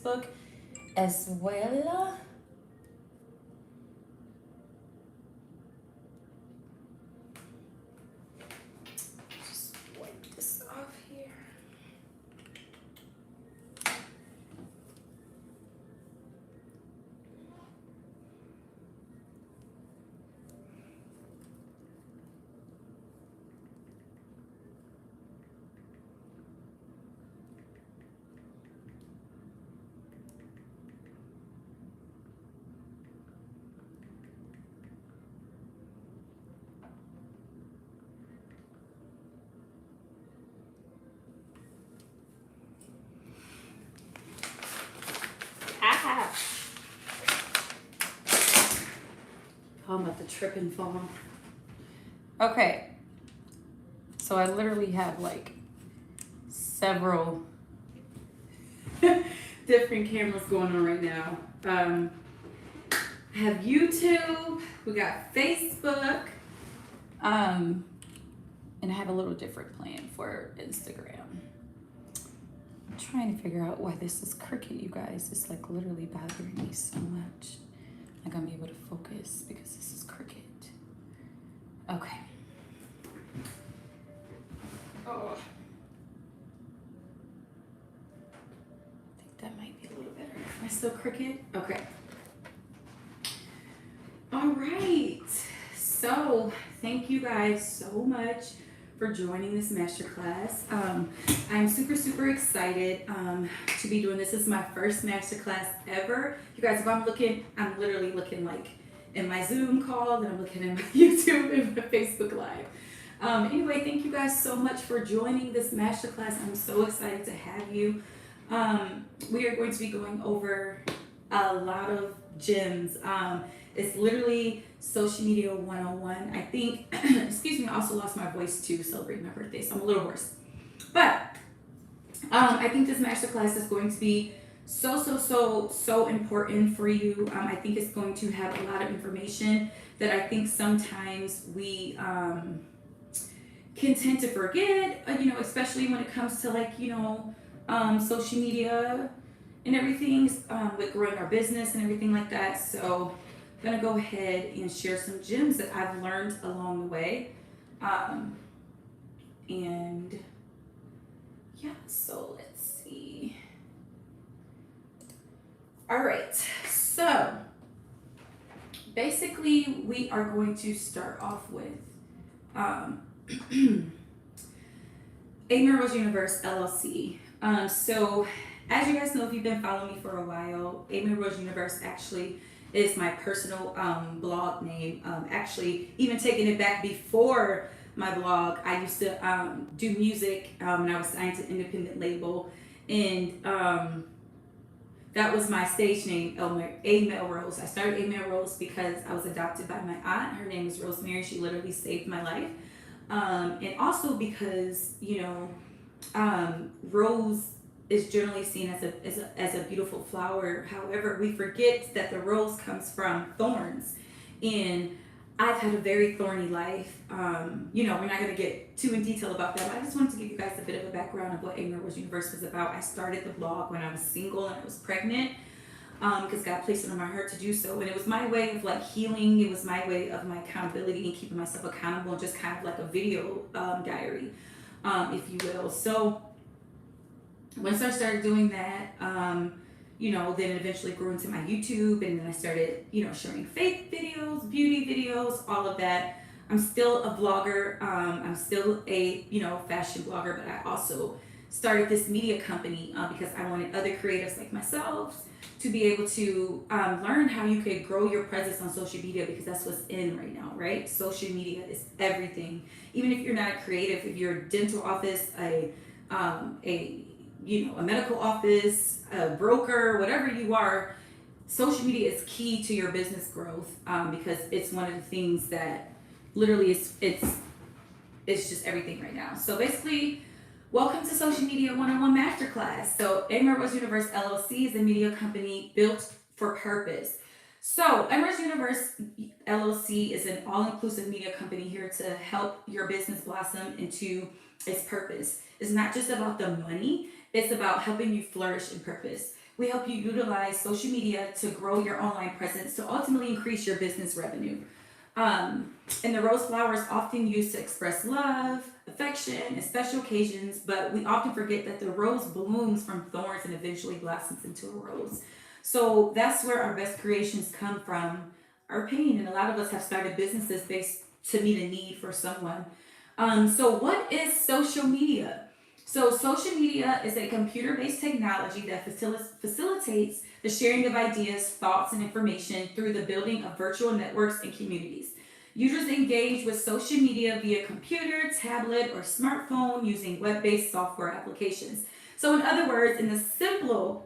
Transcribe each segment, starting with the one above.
Facebook as well. Just wipe this off here. Ah. Oh, I'm about to trip and fall. Okay. So I literally have like several different cameras going on right now. I have YouTube, we got Facebook, and I have a little different plan for Instagram. I'm trying to figure out why this is crooked, you guys. It's like literally bothering me so much. I'm not gonna be able to focus because this is crooked. Okay. Oh. I think that might be a little better. Am I still crooked? Okay. All right. So thank you guys so much for joining this masterclass. I'm super excited to be doing this. This is my first masterclass ever. You guys, if I'm literally looking like in my Zoom call, then I'm looking in my YouTube and my Facebook Live. Anyway, thank you guys so much for joining this masterclass. I'm so excited to have you. We are going to be going over a lot of gems. It's literally social media 101. I think, excuse me, I also lost my voice too celebrating my birthday, so I'm a little hoarse. But I think this masterclass is going to be so important for you. I think it's going to have a lot of information that I think sometimes we can tend to forget, especially when it comes to like, social media and everything, with growing our business and everything like that. So I'm gonna go ahead and share some gems that I've learned along the way. And yeah, so let's see. All right, so basically we are going to start off with A Rose Universe LLC. So as you guys know, if you've been following me for a while, A Rose Universe actually is my personal blog name. Actually, even taking it back before my blog, I used to do music, and I was signed to an independent label, and that was my stage name, A Melrose. I started A Melrose because I was adopted by my aunt. Her name is Rosemary. She literally saved my life, and also because Rose is generally seen as a beautiful flower. However, we forget that the rose comes from thorns, and I've had a very thorny life. We're not going to get too in detail about that, but I just wanted to give you guys a bit of a background of what A Rose Universe was about. I started the blog when I was single and I was pregnant, because God placed it on my heart to do so, and it was my way of like healing. It was my way of my accountability and keeping myself accountable, and just kind of like a video diary, if you will. So once I started doing that, then it eventually grew into my YouTube, and then I started, sharing faith videos, beauty videos, all of that. I'm still a vlogger. I'm still a, fashion blogger, but I also started this media company because I wanted other creatives like myself to be able to learn how you could grow your presence on social media, because that's what's in right now, right? Social media is everything. Even if you're not a creative, if you're a dental office, a medical office, a broker, whatever you are, social media is key to your business growth, because it's one of the things that literally it's just everything right now. So basically, welcome to Social Media 101 Masterclass. So A Rose Universe LLC is a media company built for purpose. So A Rose Universe LLC is an all-inclusive media company here to help your business blossom into its purpose. It's not just about the money. It's about helping you flourish in purpose. We help you utilize social media to grow your online presence to ultimately increase your business revenue. And the rose flower is often used to express love, affection, and special occasions, but we often forget that the rose blooms from thorns and eventually blossoms into a rose. So that's where our best creations come from, our pain. And a lot of us have started businesses based to meet a need for someone. So what is social media? So social media is a computer-based technology that facilitates the sharing of ideas, thoughts, and information through the building of virtual networks and communities. Users engage with social media via computer, tablet, or smartphone using web-based software applications. So in other words, in the simple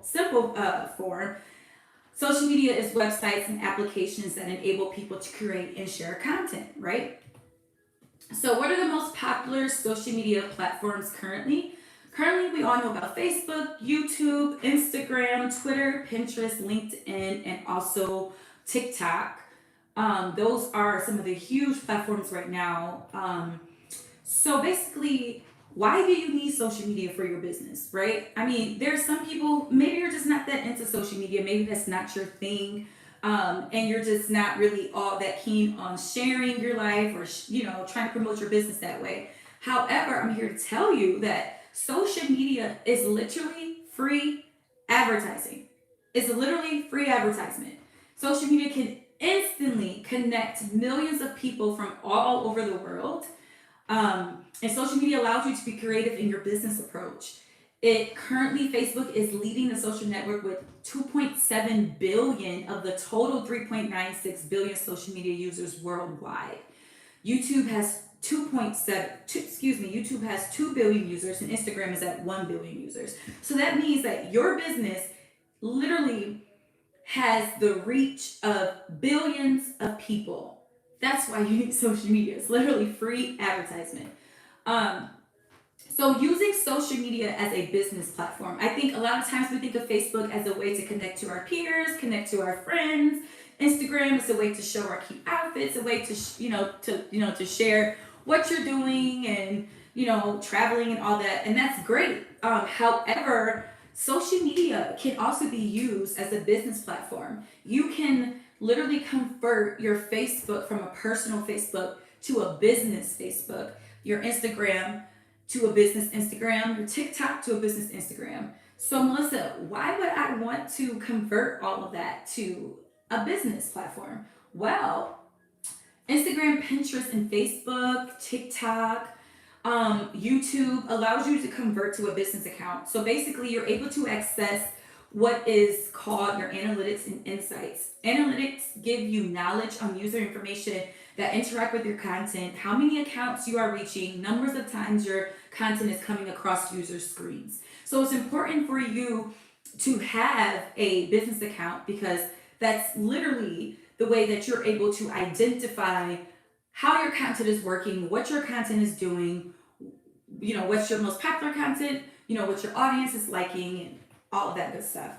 form, social media is websites and applications that enable people to create and share content, right? So what are the most popular social media platforms currently? Currently, we all know about Facebook, YouTube, Instagram, Twitter, Pinterest, LinkedIn, and also TikTok. Those are some of the huge platforms right now. So basically, why do you need social media for your business, right? I mean, there's some people, maybe you're just not that into social media, maybe that's not your thing, and you're just not really all that keen on sharing your life or, trying to promote your business that way. However, I'm here to tell you that social media is literally free advertising. It's literally free advertisement. Social media can instantly connect millions of people from all over the world. And social media allows you to be creative in your business approach. Facebook is leading the social network with 2.7 billion of the total 3.96 billion social media users worldwide. YouTube has 2 billion users, and Instagram is at 1 billion users. So that means that your business literally has the reach of billions of people. That's why you need social media. It's literally free advertisement. Um, so using social media as a business platform, I think a lot of times we think of Facebook as a way to connect to our peers, connect to our friends. Instagram is a way to show our cute outfits, a way to share what you're doing and traveling and all that, and that's great. However, social media can also be used as a business platform. You can literally convert your Facebook from a personal Facebook to a business Facebook, your Instagram to a business Instagram, your TikTok to a business Instagram. So, Melissa, why would I want to convert all of that to a business platform? Well, Instagram, Pinterest, and Facebook, TikTok, YouTube allows you to convert to a business account. So basically, you're able to access what is called your analytics and insights. Analytics give you knowledge on user information that interact with your content, how many accounts you are reaching, numbers of times your content is coming across user screens. So it's important for you to have a business account because that's literally the way that you're able to identify how your content is working, what your content is doing, what's your most popular content, what your audience is liking, and all of that good stuff.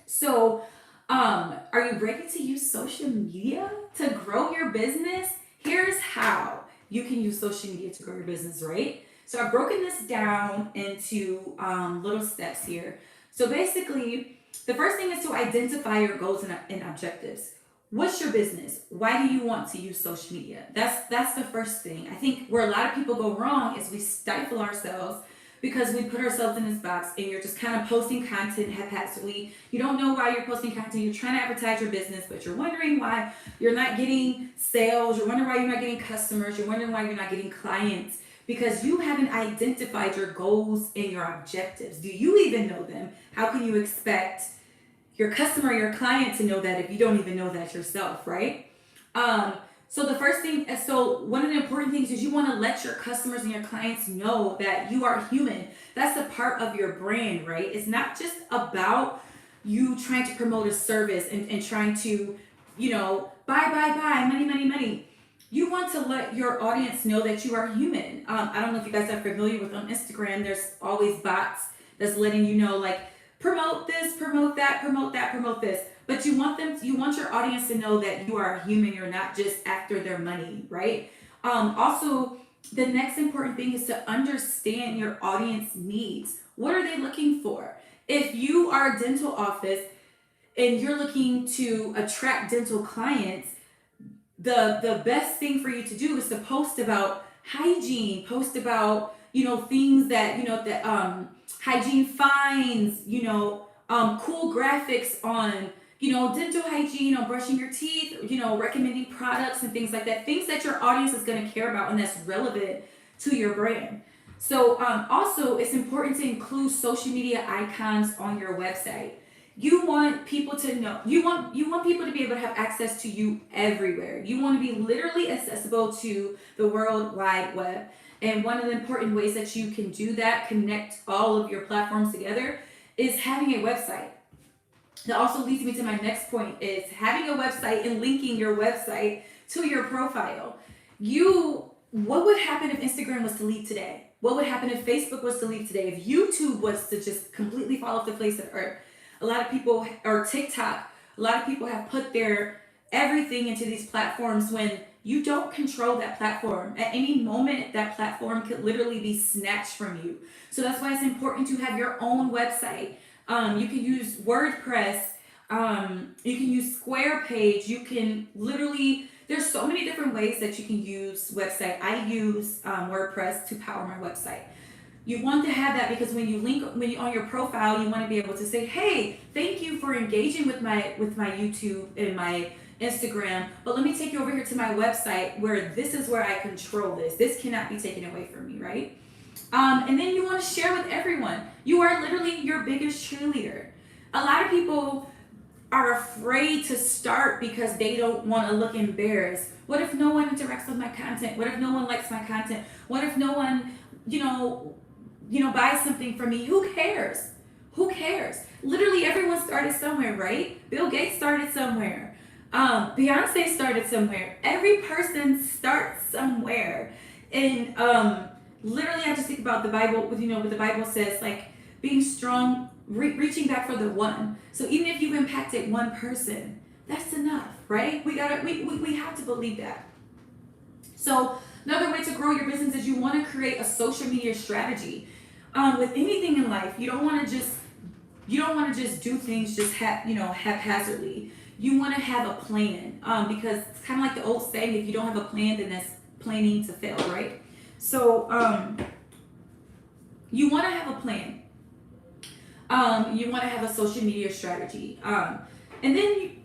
So, are you ready to use social media to grow your business? Here's how you can use social media to grow your business, right? So, I've broken this down into little steps here. So, basically, the first thing is to identify your goals and objectives. What's your business? Why do you want to use social media? That's the first thing. I think where a lot of people go wrong is we stifle ourselves because we put ourselves in this box and you're just kind of posting content haphazardly. You don't know why you're posting content. You're trying to advertise your business, but you're wondering why you're not getting sales. You're wondering why you're not getting customers. You're wondering why you're not getting clients because you haven't identified your goals and your objectives. Do you even know them? How can you expect your customer, your client to know that if you don't even know that yourself, right? So the first thing, so one of the important things is you want to let your customers and your clients know that you are human. That's a part of your brand, right? It's not just about you trying to promote a service and trying to, buy, money. You want to let your audience know that you are human. I don't know if you guys are familiar with on Instagram, there's always bots that's letting you know, like, promote this, promote that, promote this. But you want your audience to know that you are a human. You're not just after their money, right? Also, the next important thing is to understand your audience needs. What are they looking for? If you are a dental office and you're looking to attract dental clients, the best thing for you to do is to post about hygiene, post about, things that, that hygiene finds, cool graphics on, dental hygiene, on brushing your teeth, recommending products and things like that, things that your audience is going to care about and that's relevant to your brand. So also, it's important to include social media icons on your website. You want people to know, you want people to be able to have access to you everywhere. You want to be literally accessible to the World Wide Web. And one of the important ways that you can do that, connect all of your platforms together, is having a website. That also leads me to my next point, is having a website and linking your website to your profile. What would happen if Instagram was to leave today? What would happen if Facebook was to leave today? If YouTube was to just completely fall off the face of earth? A lot of people, or TikTok, a lot of people have put their everything into these platforms when you don't control that platform. At any moment, that platform could literally be snatched from you. So that's why it's important to have your own website. You can use WordPress. You can use Square Page. You can literally, there's so many different ways that you can use website. I use WordPress to power my website. You want to have that because when you on your profile, you want to be able to say, hey, thank you for engaging with my YouTube and my Instagram, but let me take you over here to my website where this is where I control this. This cannot be taken away from me, right? And then you want to share with everyone. You are literally your biggest cheerleader. A lot of people are afraid to start because they don't want to look embarrassed. What if no one interacts with my content? What if no one likes my content? What if no one, buys something from me? Who cares? Who cares? Literally everyone started somewhere, right? Bill Gates started somewhere. Beyonce started somewhere. Every person starts somewhere. And literally I just think about the Bible, what the Bible says, like being strong, reaching back for the one. So even if you've impacted one person, that's enough, right? We have to believe that. So another way to grow your business is you want to create a social media strategy. With anything in life, you don't want to just do things just haphazardly. You want to have a plan, because it's kind of like the old saying: if you don't have a plan, then that's planning to fail, right? So you want to have a plan. You want to have a social media strategy, and then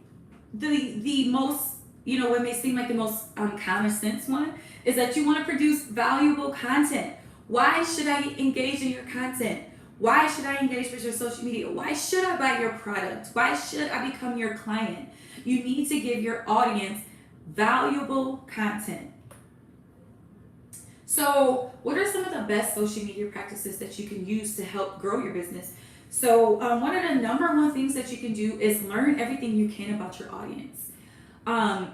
the most, what may seem like the most common sense one is that you want to produce valuable content. Why should I engage in your content? Why should I engage with your social media? Why should I buy your product? Why should I become your client? You need to give your audience valuable content. So, what are some of the best social media practices that you can use to help grow your business? So, one of the number one things that you can do is learn everything you can about your audience.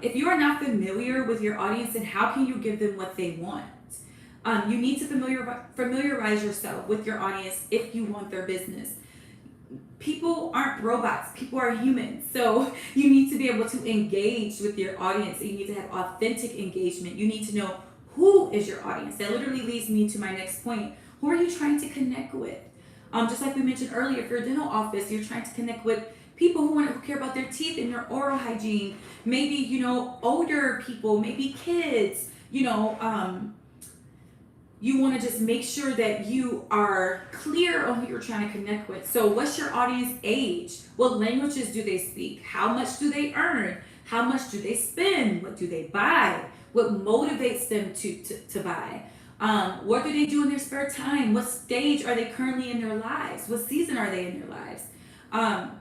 If you are not familiar with your audience, then how can you give them what they want? You need to familiarize yourself with your audience if you want their business. People aren't robots. People are humans. So you need to be able to engage with your audience. You need to have authentic engagement. You need to know who is your audience. That literally leads me to my next point. Who are you trying to connect with? Just like we mentioned earlier, if you're a dental office, you're trying to connect with people who care about their teeth and their oral hygiene. Maybe, older people, maybe kids, you want to just make sure that you are clear on who you're trying to connect with. So what's your audience age? What languages do they speak? How much do they earn? How much do they spend? What do they buy? What motivates them to buy? What do they do in their spare time? What stage are they currently in their lives? What season are they in their lives? All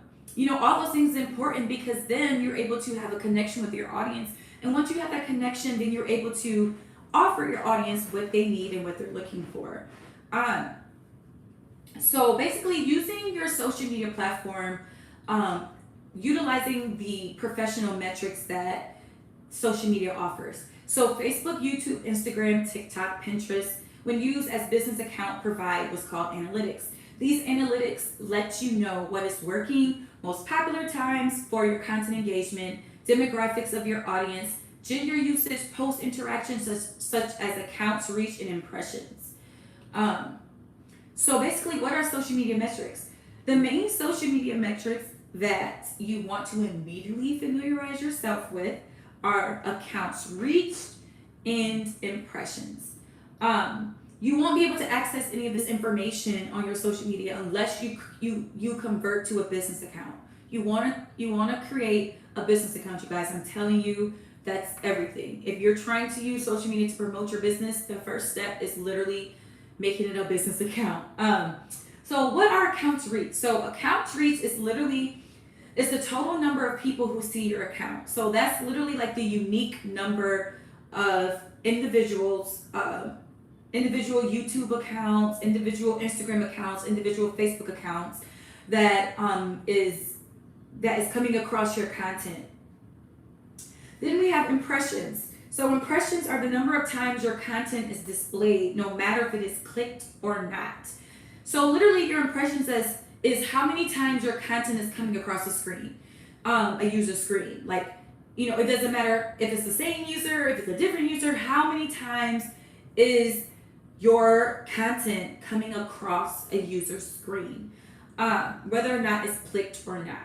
those things are important because then you're able to have a connection with your audience. And once you have that connection, then you're able to offer your audience what they need and what they're looking for. So basically using your social media platform, utilizing the professional metrics that social media offers. So Facebook, YouTube, Instagram, TikTok, Pinterest, when used as business account, provide what's called analytics. These analytics let you know what is working, most popular times for your content engagement, demographics of your audience, gender usage, post interactions such as accounts reach and impressions. So basically, what are social media metrics? The main social media metrics that you want to immediately familiarize yourself with are accounts reached and impressions. You won't be able to access any of this information on your social media unless you convert to a business account. You wanna create a business account, you guys. I'm telling you, that's everything. If you're trying to use social media to promote your business, the first step is literally making it a business account. So what are accounts reached? So accounts reached is literally it's the total number of people who see your account. So that's literally like the unique number of individuals, individual YouTube accounts, individual Instagram accounts, individual Facebook accounts that is coming across your content. Then we have impressions. So impressions are the number of times your content is displayed, no matter if it is clicked or not. So literally your impressions is how many times your content is coming across the screen, a user screen. Like, it doesn't matter if it's the same user, if it's a different user, how many times is your content coming across a user's screen, whether or not it's clicked or not.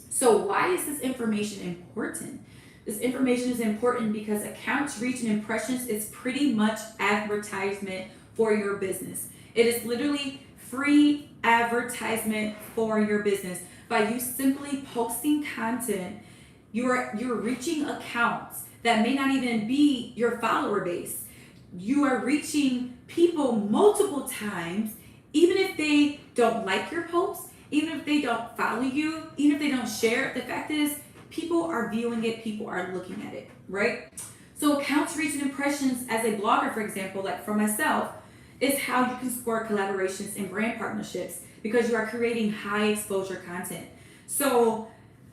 So why is this information important? This information is important because accounts reach and impressions is pretty much advertisement for your business. It is literally free advertisement for your business. By you simply posting content, you're reaching accounts that may not even be your follower base. You are reaching people multiple times, even if they don't like your posts, even if they don't follow you, even if they don't share it. The fact is, people are viewing it, people are looking at it, right? So accounts reach and impressions as a blogger, for example, like for myself, is how you can score collaborations and brand partnerships because you are creating high exposure content. So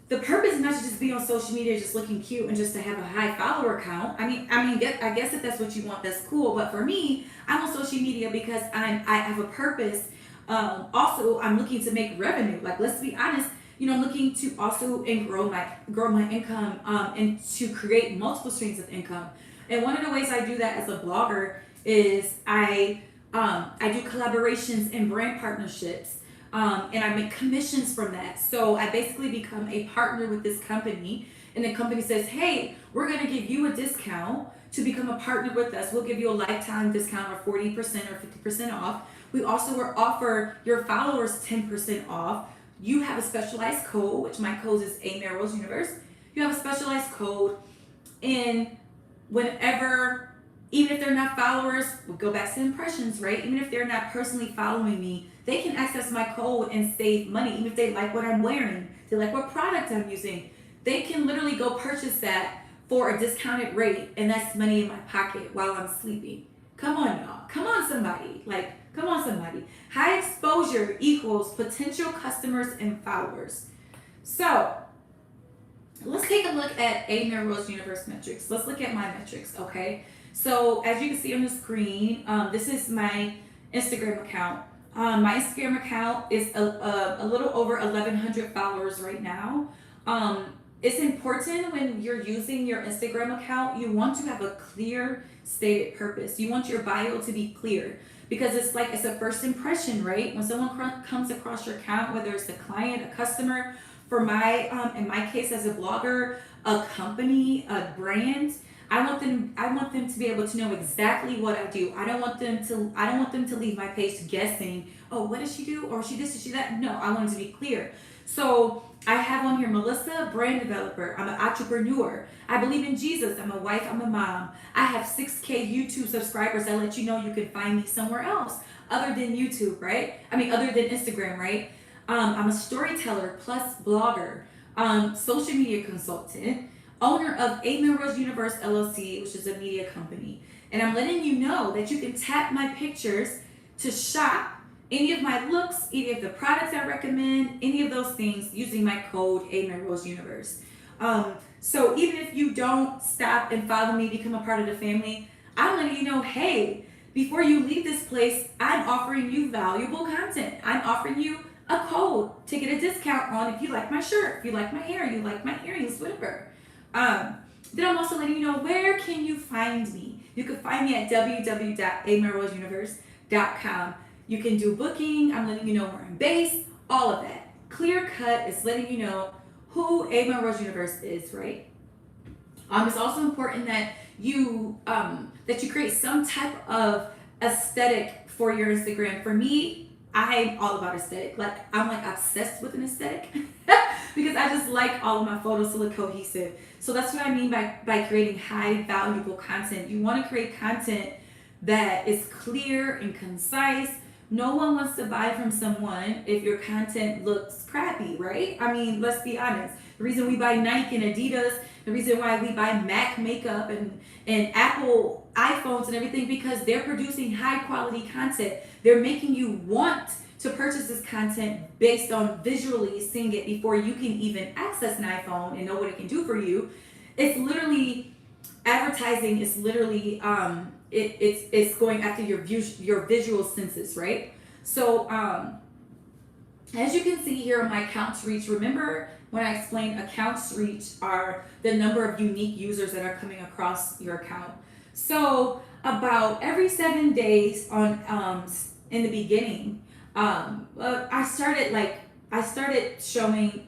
the purpose is not to just be on social media just looking cute and just to have a high follower count. I guess if that's what you want, that's cool. But for me, I'm on social media because I have a purpose. Also, I'm looking to make revenue. Like, let's be honest, I'm looking to also grow my income and to create multiple streams of income. And one of the ways I do that as a blogger is I do collaborations and brand partnerships, and I make commissions from that. So I basically become a partner with this company, and the company says, hey, we're going to give you a discount to become a partner with us. We'll give you a lifetime discount of 40% or 50% off. We also will offer your followers 10% off. You have a specialized code, which my code is A Melrose Universe. You have a specialized code, and whenever, even if they're not followers, we'll go back to impressions, right? Even if they're not personally following me, they can access my code and save money. Even if they like what I'm wearing, they like what product I'm using, they can literally go purchase that for a discounted rate, and that's money in my pocket while I'm sleeping. Come on, y'all. Come on, somebody. Come on, somebody. High exposure equals potential customers and followers. So let's take a look at A Melrose Universe metrics. Let's look at my metrics, okay? So as you can see on the screen, this is my Instagram account. My Instagram account is a little over 1,100 followers right now. It's important when you're using your Instagram account, you want to have a clear stated purpose. You want your bio to be clear because it's a first impression, right? When someone comes across your account, whether it's a client, a customer, in my case as a blogger, a company, a brand, I want them to be able to know exactly what I do. I don't want them to leave my page guessing, oh, what does she do? Or she this, or she that. No, I want it to be clear. So I have on here Melissa, brand developer. I'm an entrepreneur. I believe in Jesus. I'm a wife. I'm a mom. I have 6K YouTube subscribers. I let you know you can find me somewhere else other than YouTube, right? Other than Instagram, right? I'm a storyteller plus blogger, social media consultant, owner of A Melrose Universe LLC, which is a media company. And I'm letting you know that you can tap my pictures to shop any of my looks, any of the products I recommend, any of those things using my code A Melrose Universe. So even if you don't stop and follow me, become a part of the family, I'm letting you know, hey, before you leave this place, I'm offering you valuable content. I'm offering you a code to get a discount on if you like my shirt, if you like my hair, you like my earrings, whatever. Then I'm also letting you know, where can you find me? You can find me at www.amelroseuniverse.com. You can do booking. I'm letting you know where I'm based, all of that. Clear cut is letting you know who A Rose Universe is, right? It's also important that you create some type of aesthetic for your Instagram. For me, I'm all about aesthetic. Like, I'm like obsessed with an aesthetic because I just like all of my photos to look cohesive. So that's what I mean by creating high valuable content. You want to create content that is clear and concise. No one wants to buy from someone if your content looks crappy, right? I mean, let's be honest. The reason we buy Nike and Adidas, the reason why we buy MAC makeup and Apple iPhones and everything, because they're producing high quality content. They're making you want to purchase this content based on visually seeing it before you can even access an iPhone and know what it can do for you. It's literally, advertising is literally, it's going after your visual senses, right? So as you can see here on my accounts reach, remember when I explained accounts reach are the number of unique users that are coming across your account. So about every 7 days on in the beginning, I started showing,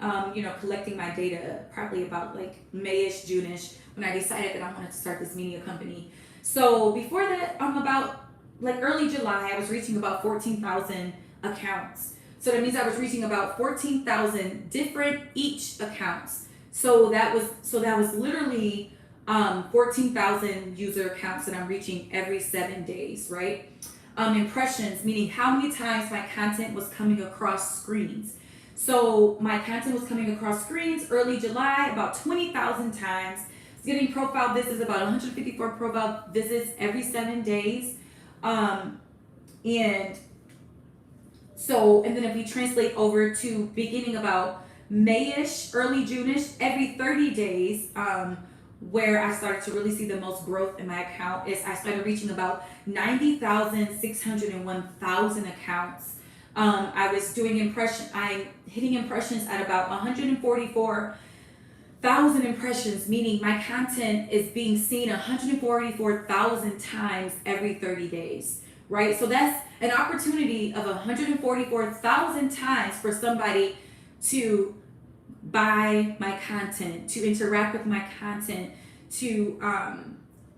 collecting my data probably about like Mayish, June-ish, when I decided that I wanted to start this media company. So before that, about like early July, I was reaching about 14,000 accounts. So that means I was reaching about 14,000 different each accounts. So that was literally 14,000 user accounts that I'm reaching every 7 days, right? Impressions, meaning how many times my content was coming across screens. So my content was coming across screens early July about 20,000 times. Getting profile visits, about 154 profile visits every 7 days. And then if we translate over to beginning about Mayish, early June-ish, every 30 days, where I started to really see the most growth in my account is I started reaching about 90,601,000 accounts. I was doing I'm hitting impressions at about 144,000 impressions, meaning my content is being seen 144,000 times every 30 days, right? So that's an opportunity of 144,000 times for somebody to buy my content, to interact with my content, to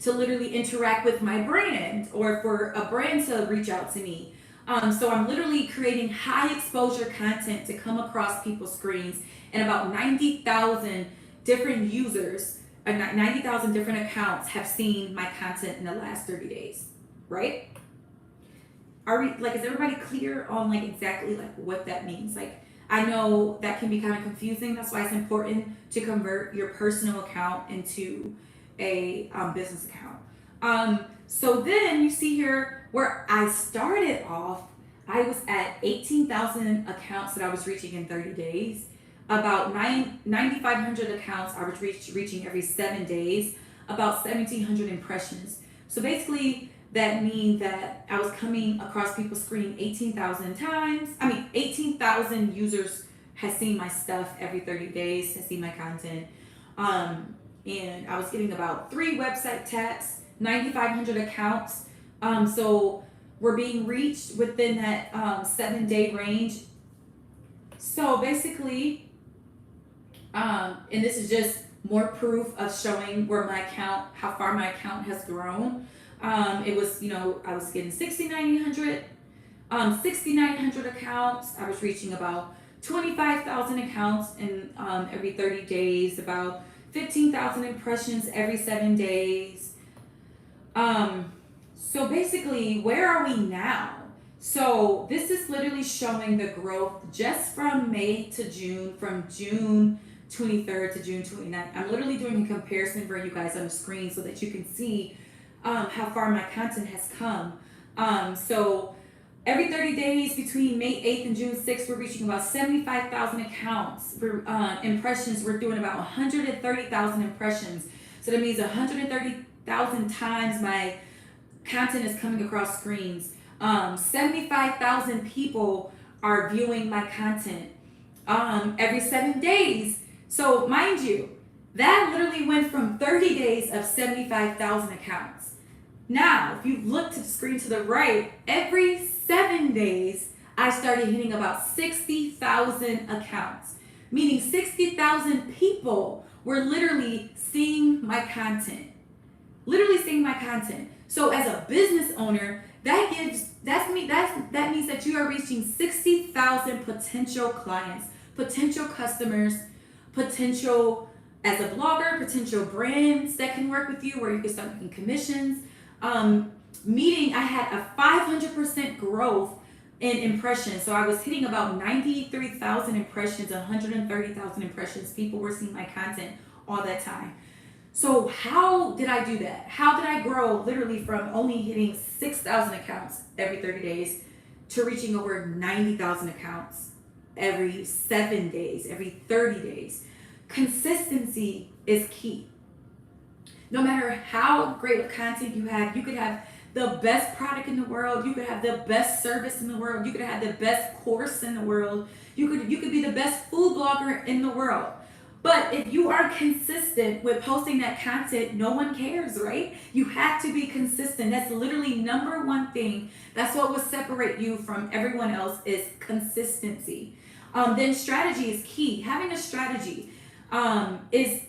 literally interact with my brand, or for a brand to reach out to me. So I'm literally creating high exposure content to come across people's screens, and about 90,000 different users, 90,000 different accounts have seen my content in the last 30 days, right? Is everybody clear on like exactly like what that means? Like, I know that can be kind of confusing. That's why it's important to convert your personal account into a business account. So then you see here where I started off, I was at 18,000 accounts that I was reaching in 30 days. About 9,500 accounts I was reaching every 7 days, about 1,700 impressions. So basically that means that I was coming across people's screen 18,000 times. 18,000 users has seen my stuff every 30 days, has seen my content. And I was getting about 3 website taps, 9,500 accounts. So we're being reached within that 7-day range. So basically, and this is just more proof of showing where my account, how far my account has grown. It was, I was getting 6,900 accounts. I was reaching about 25,000 accounts in every 30 days, about 15,000 impressions every 7 days. So basically, where are we now? So this is literally showing the growth just from May to June, from June 23rd to June 29th. I'm literally doing a comparison for you guys on the screen so that you can see how far my content has come. So every 30 days between May 8th and June 6th, we're reaching about 75,000 accounts. For impressions, we're doing about 130,000 impressions. So that means 130,000 times my content is coming across screens. 75,000 people are viewing my content every 7 days. So mind you, that literally went from 30 days of 75,000 accounts. Now, if you look to the screen to the right, every 7 days, I started hitting about 60,000 accounts, meaning 60,000 people were literally seeing my content. Literally seeing my content. So as a business owner, that means that you are reaching 60,000 potential clients, potential customers, potential as a blogger, potential brands that can work with you where you can start making commissions. I had a 500% growth in impressions. So I was hitting about 93,000 impressions, 130,000 impressions. People were seeing my content all that time. So how did I do that? How did I grow literally from only hitting 6,000 accounts every 30 days to reaching over 90,000 accounts every 7 days, every 30 days? Consistency is key. No matter how great of content you could have the best product in the world, you could have the best service in the world, you could have the best course in the world, you could be the best food blogger in the world. But if you are consistent with posting that content, no one cares, right? You have to be consistent. That's literally number one thing. That's what will separate you from everyone else is consistency. Then strategy is key. Having a strategy is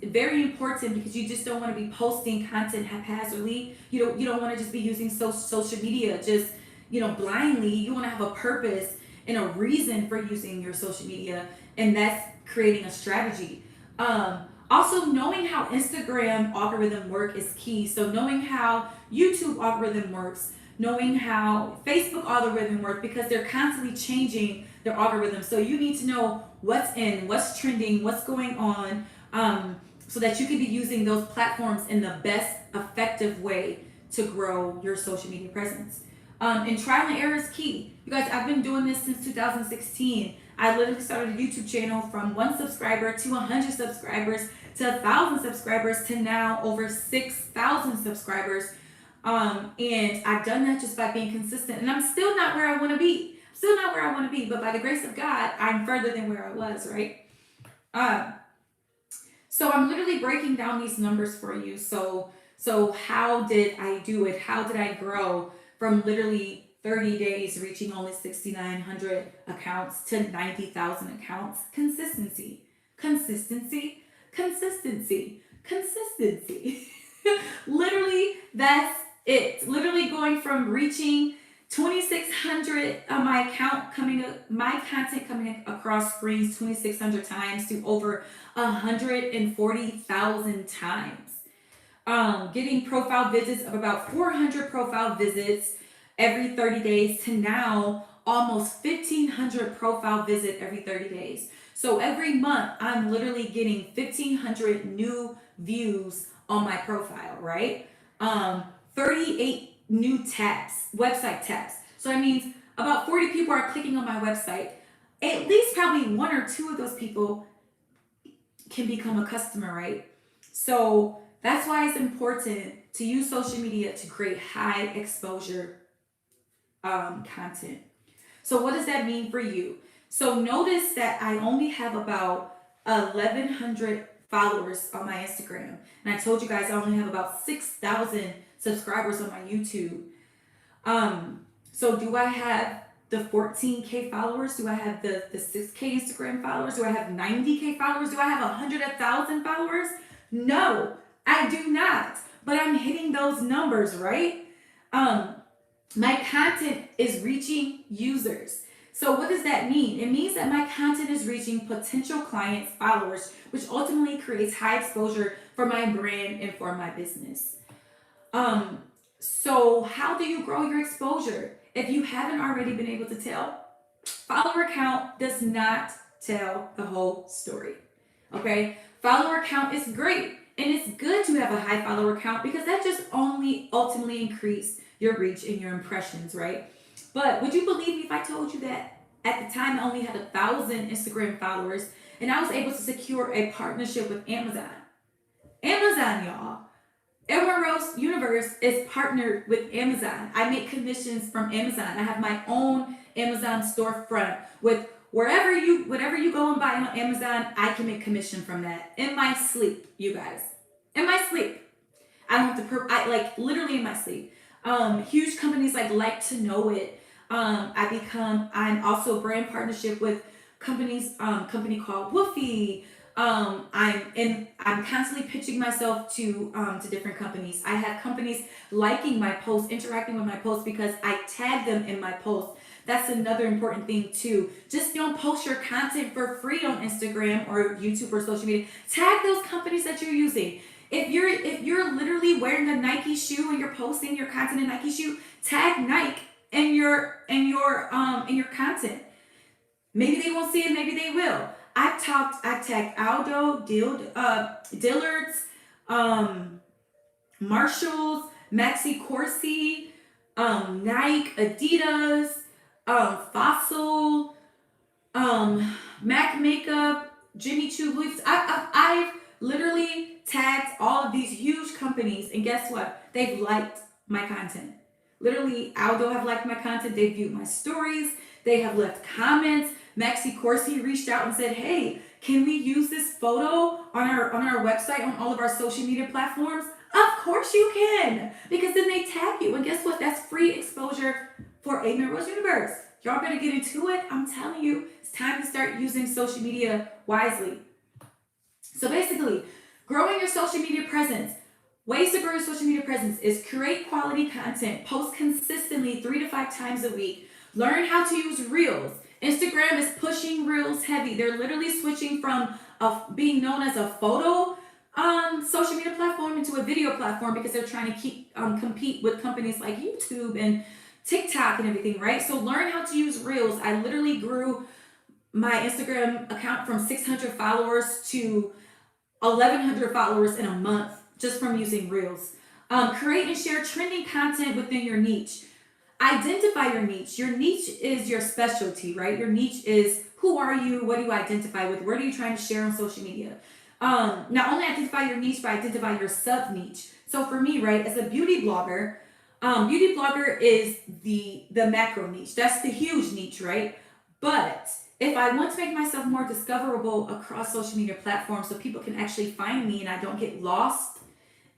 very important because you just don't want to be posting content haphazardly. You don't want to just be using social media just blindly. You want to have a purpose and a reason for using your social media, and that's creating a strategy. Also, knowing how Instagram algorithm work is key. So knowing how YouTube algorithm works, knowing how Facebook algorithm works, because they're constantly changing their algorithm. So you need to know what's in, what's trending, what's going on, so that you can be using those platforms in the best effective way to grow your social media presence. And trial and error is key. You guys, I've been doing this since 2016. I literally started a YouTube channel from 1 subscriber to 100 subscribers to 1,000 subscribers to now over 6,000 subscribers. And I've done that just by being consistent. And I'm still not where I want to be. Still not where I want to be. But by the grace of God, I'm further than where I was, right? So I'm literally breaking down these numbers for you. So how did I do it? How did I grow from literally 30 days reaching only 6,900 accounts to 90,000 accounts? Consistency. Literally, that's it. Literally going from reaching 2,600 my content coming across screens 2,600 times to over 140,000 times. Getting profile visits of about 400 profile visits every 30 days to now almost 1,500 profile visit every 30 days. So every month I'm literally getting 1,500 new views on my profile, right? 38 new tabs, website tabs. So that means about 40 people are clicking on my website. At least probably 1 or 2 of those people can become a customer, right? So that's why it's important to use social media to create high exposure content. So what does that mean for you? So notice that I only have about 1,100 followers on my Instagram. And I told you guys I only have about 6,000 subscribers on my YouTube. So do I have the 14K followers? Do I have the 6K Instagram followers? Do I have 90K followers? Do I have 100,000 followers? No, I do not. But I'm hitting those numbers, right? My content is reaching users. So what does that mean? It means that my content is reaching potential clients, followers, which ultimately creates high exposure for my brand and for my business. So how do you grow your exposure? If you haven't already been able to tell, follower count does not tell the whole story. Okay? Follower count is great. And it's good to have a high follower count because that just only ultimately increase your reach and your impressions, right? But would you believe me if I told you that at the time I only had 1,000 Instagram followers and I was able to secure a partnership with Amazon? Amazon, y'all. Emerald's Universe is partnered with Amazon. I make commissions from Amazon. I have my own Amazon storefront with whatever you go and buy on Amazon, I can make commission from that in my sleep, you guys. In my sleep. I don't have to, I like literally in my sleep. Huge companies like to know it. I'm also brand partnership with company called Woofy. I'm constantly pitching myself to different companies. I have companies liking my posts, interacting with my posts because I tag them in my posts. That's another important thing too. Just don't post your content for free on Instagram or YouTube or social media. Tag those companies that you're using. If you're literally wearing a Nike shoe and you're posting your content in Nike shoe, tag Nike in your content. Maybe they won't see it, maybe they will. I tagged Aldo, Dillard's, um, Marshalls, Maxi Corsi, Nike, Adidas, Fossil, Mac Makeup, Jimmy Choo, Louis. I've literally tagged all of these huge companies, and guess what? They've liked my content. Literally, Aldo have liked my content. They viewed my stories. They have left comments. Maxi Corsi reached out and said, "Hey, can we use this photo on our website, on all of our social media platforms?" Of course you can, because then they tag you, and guess what? That's free exposure for A. Rose Universe. Y'all better get into it. I'm telling you, it's time to start using social media wisely. So basically, growing your social media presence. Ways to grow your social media presence is create quality content, post consistently 3 to 5 times a week, learn how to use Reels. Instagram is pushing Reels heavy. They're literally switching from being known as a photo social media platform into a video platform because they're trying to compete with companies like YouTube and TikTok and everything, right? So learn how to use Reels. I literally grew my Instagram account from 600 followers to 1,100 followers in a month just from using Reels. Create and share trending content within your niche. Identify your niche. Your niche is your specialty, right? Your niche is who are you? What do you identify with? What are you trying to share on social media? Not only identify your niche, but identify your sub niche. So for me, right, as a beauty blogger is the macro niche. That's the huge niche, right? But if I want to make myself more discoverable across social media platforms so people can actually find me and I don't get lost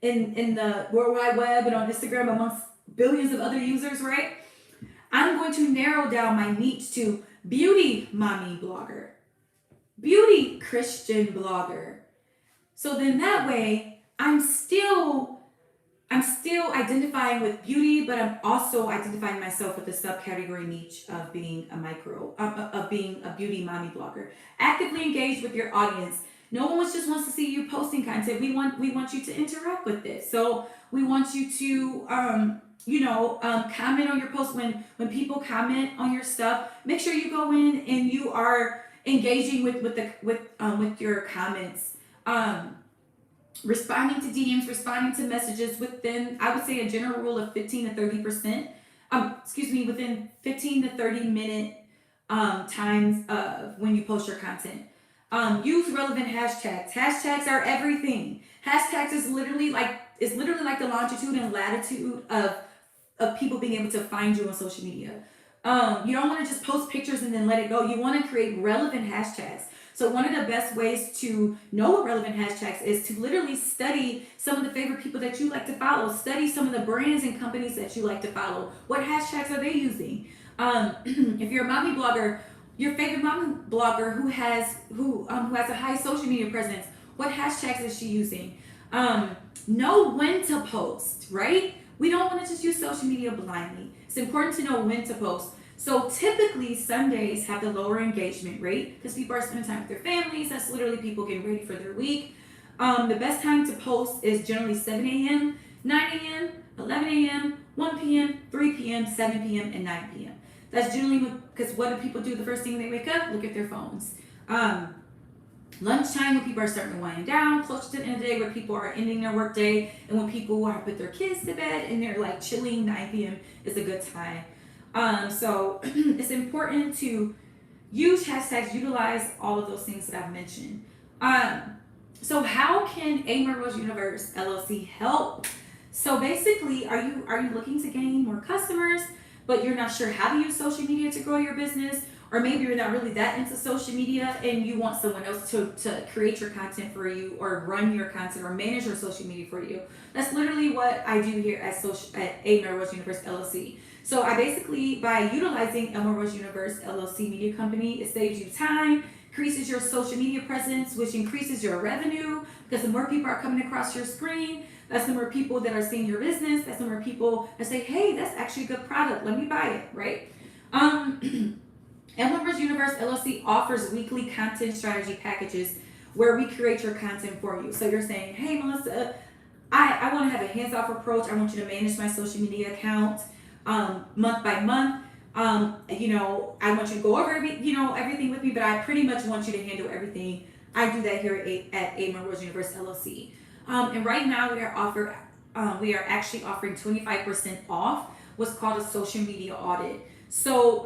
in the World Wide Web and on Instagram amongst billions of other users, right? I'm going to narrow down my niche to beauty mommy blogger, beauty Christian blogger. So then that way I'm still identifying with beauty, but I'm also identifying myself with the subcategory niche of being of being a beauty mommy blogger. Actively engage with your audience. No one just wants to see you posting content. We want you to interact with it. So we want you to comment on your post. When people comment on your stuff, make sure you go in and you are engaging with your comments. Responding to DMs, responding to messages within, I would say, a general rule of 15 to 30%. Within 15 to 30 minute times of when you post your content. Use relevant hashtags. Hashtags are everything. Hashtags is literally like the longitude and latitude of people being able to find you on social media. You don't want to just post pictures and then let it go. You want to create relevant hashtags. So one of the best ways to know what relevant hashtags is to literally study some of the favorite people that you like to follow. Study some of the brands and companies that you like to follow. What hashtags are they using? If you're a mommy blogger, your favorite mommy blogger who has a high social media presence, what hashtags is she using? Know when to post, right? We don't want to just use social media blindly. It's important to know when to post. So typically Sundays have the lower engagement rate because people are spending time with their families. That's literally people getting ready for their week. The best time to post is generally 7 a.m., 9 a.m., 11 a.m., 1 p.m., 3 p.m., 7 p.m., and 9 p.m. That's generally because what do people do the first thing when they wake up? Look at their phones. Lunchtime when people are starting to wind down, close to the end of the day where people are ending their work day, and when people have put their kids to bed and they're like chilling, 9 p.m. is a good time. So it's important to use hashtags, utilize all of those things that I've mentioned. So how can A. Rose Universe LLC help? So basically, are you looking to gain more customers, but you're not sure how to use social media to grow your business? or maybe you're not really that into social media and you want someone else to create your content for you or run your content or manage your social media for you. That's literally what I do here at A. Melrose Universe LLC. So I basically, by utilizing A. Melrose Universe LLC Media Company, it saves you time, increases your social media presence, which increases your revenue, because the more people are coming across your screen, that's the more people that are seeing your business, that's the more people that say, hey, that's actually a good product, let me buy it, right? Melrose Universe LLC offers weekly content strategy packages where we create your content for you. So you're saying, hey, Melissa, I want to have a hands-off approach. I want you to manage my social media account month by month. I want you to go over everything with me, but I pretty much want you to handle everything. I do that here at A. Melrose Universe LLC. And right now we are actually offering 25% off what's called a social media audit. So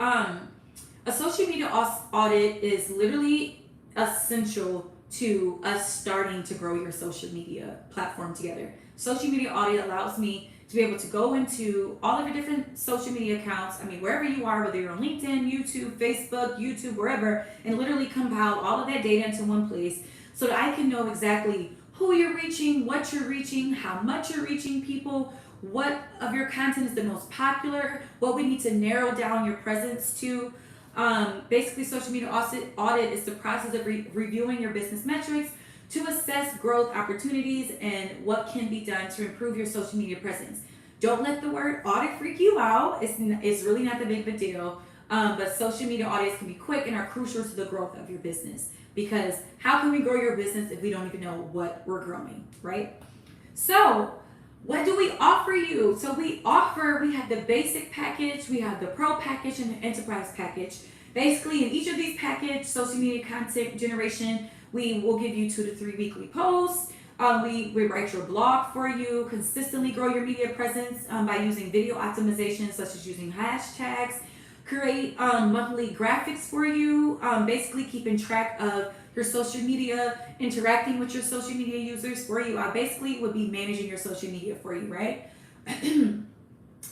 a social media audit is literally essential to us starting to grow your social media platform together. Social media audit allows me to be able to go into all of your different social media accounts. I mean, wherever you are, whether you're on LinkedIn, YouTube, wherever, and literally compile all of that data into one place so that I can know exactly who you're reaching, what you're reaching, how much you're reaching people, what of your content is the most popular, what we need to narrow down your presence to. Basically, social media audit is the process of reviewing your business metrics to assess growth opportunities and what can be done to improve your social media presence. Don't let the word audit freak you out. It's really not that big of a deal. But social media audits can be quick and are crucial to the growth of your business, because how can we grow your business if we don't even know what we're growing, right? So what do we offer you? So we have the basic package, we have the pro package, and the enterprise package. Basically, in each of these packages, social media content generation, we will give you 2 to 3 weekly posts. We write your blog for you, consistently grow your media presence by using video optimization, such as using hashtags, create monthly graphics for you, basically keeping track of your social media, interacting with your social media users for you. I basically would be managing your social media for you, right? And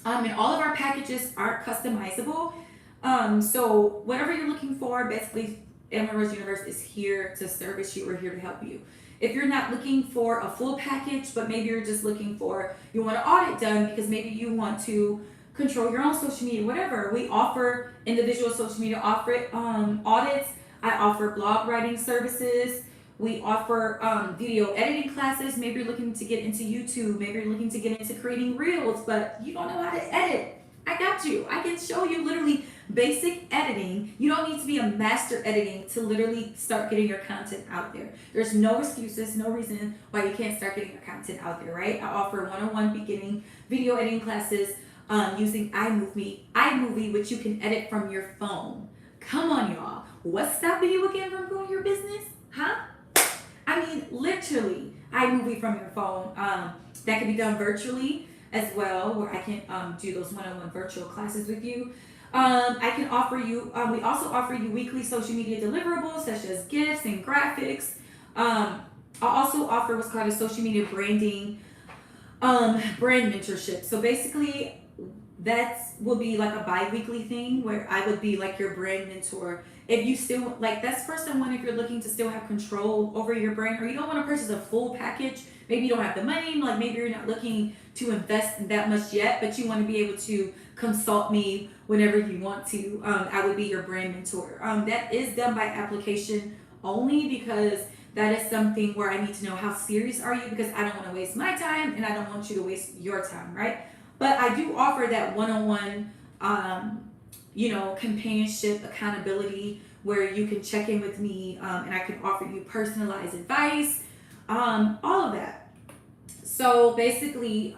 all of our packages are customizable. So whatever you're looking for, basically, Melrose Universe is here to service you. We're here to help you. If you're not looking for a full package, but maybe you're just looking for, you want an audit done because maybe you want to control your own social media, whatever. We offer individual social media audits. I offer blog writing services. We offer video editing classes. Maybe you're looking to get into YouTube. Maybe you're looking to get into creating reels, but you don't know how to edit. I got you. I can show you literally basic editing. You don't need to be a master editing to literally start getting your content out there. There's no excuses, no reason why you can't start getting your content out there, right? I offer one-on-one beginning video editing classes using iMovie, which you can edit from your phone. Come on, y'all. What's stopping you again from growing your business? Huh? I mean, literally, iMovie from your phone. That can be done virtually as well, where I can do those one-on-one virtual classes with you. I can offer you, we also offer you weekly social media deliverables such as gifts and graphics. I also offer what's called a social media branding brand mentorship. So basically, that will be like a bi-weekly thing where I would be like your brand mentor. If you still, like, that's first and one, if you're looking to still have control over your brand, or you don't want to purchase a full package, maybe you don't have the money, like maybe you're not looking to invest that much yet, but you want to be able to consult me whenever you want to. I would be your brand mentor. That is done by application only, because that is something where I need to know how serious are you, because I don't want to waste my time and I don't want you to waste your time, right? But I do offer that one-on-one, companionship, accountability, where you can check in with me and I can offer you personalized advice, all of that. So basically,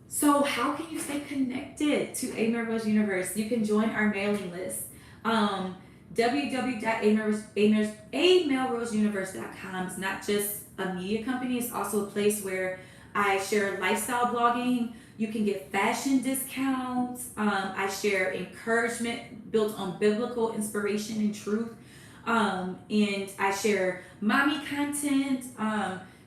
so how can you stay connected to A. Melrose Universe? You can join our mailing list. www.amelroseuniverse.com is not just a media company, it's also a place where I share lifestyle blogging. You can get fashion discounts. I share encouragement built on biblical inspiration and truth. And I share mommy content.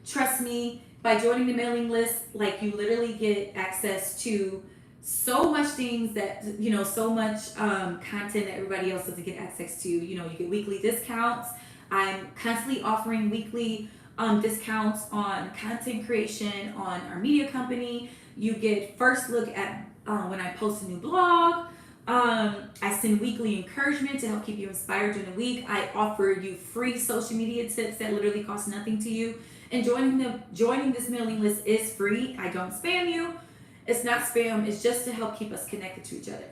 Trust me, by joining the mailing list, like, you literally get access to so much things that, so much content that everybody else doesn't get access to. You get weekly discounts. I'm constantly offering weekly discounts on content creation on our media company. You get first look at when I post a new blog. I send weekly encouragement to help keep you inspired during the week. I offer you free social media tips that literally cost nothing to you. And joining this mailing list is free. I don't spam you. It's not spam. It's just to help keep us connected to each other.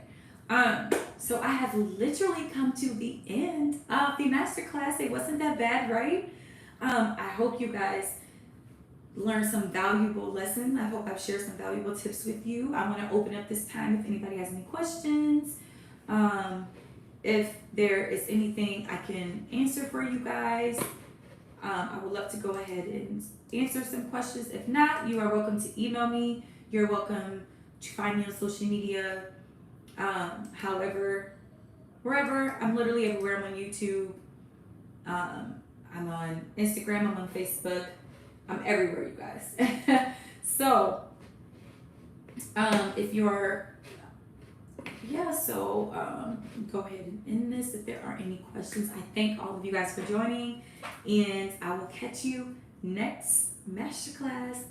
So I have literally come to the end of the masterclass. It wasn't that bad, right? I hope you guys learned some valuable lessons. I hope I've shared some valuable tips with you. I want to open up this time if anybody has any questions. If there is anything I can answer for you guys, I would love to go ahead and answer some questions. If not, you are welcome to email me. You're welcome to find me on social media. However, wherever. I'm literally everywhere. I'm on YouTube. I'm on Instagram. I'm on Facebook. I'm everywhere, you guys. So, if you're, go ahead and end this if there are any questions. I thank all of you guys for joining, and I will catch you next masterclass.